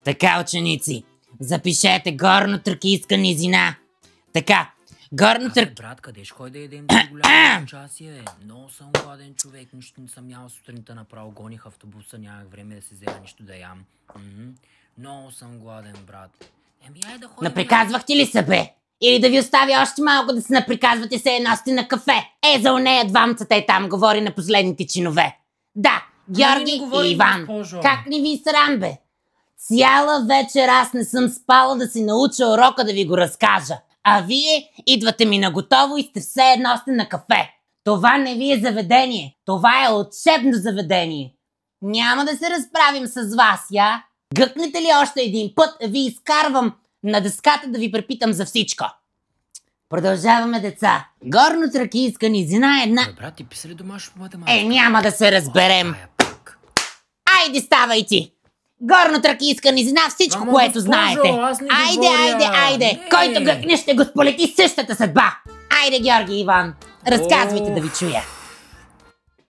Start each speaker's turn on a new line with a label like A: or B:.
A: Така, ученици, запишете горно-тракийска низина. Така, горно-тракийска...
B: Брат, къде ще ходя да ядем тези голямо участие, бе? Много съм гладен човек, нищо не съм ял сутринта, направо гоних автобуса, нямах време да се взема нищо да ям. Много съм гладен, брат. Айде да ходим...
A: Наприказвахте ли се, бе? Или да ви оставя още малко да се наприказвате се едно сте на кафе? За онея двамцата е там, говори на последните чинове. Да, Георги и Иван.
B: Госпожо.
A: Как ни ви срам, бе? Цяла вечер аз не съм спала да си науча урока да ви го разкажа. А вие идвате ми на готово и сте все едно сте на кафе. Това не ви е заведение. Това е учебно заведение. Няма да се разправим с вас, я. Гъкнете ли още един път, ви изкарвам на дъската да ви препитам за всичко. Продължаваме, деца. Горно-тракийска низина е една...
B: Брат, ти писа ли домашно по математика?
A: Няма да се разберем. Айде, ставай ти. Горно-тракийска низина, всичко,
B: Ама,
A: което
B: госпожо,
A: знаете.
B: аз не говоря.
A: Айде.
B: Не.
A: Който гъкне, ще го сполети същата съдба. Айде, Георги и Иван. Разказвайте да ви чуя.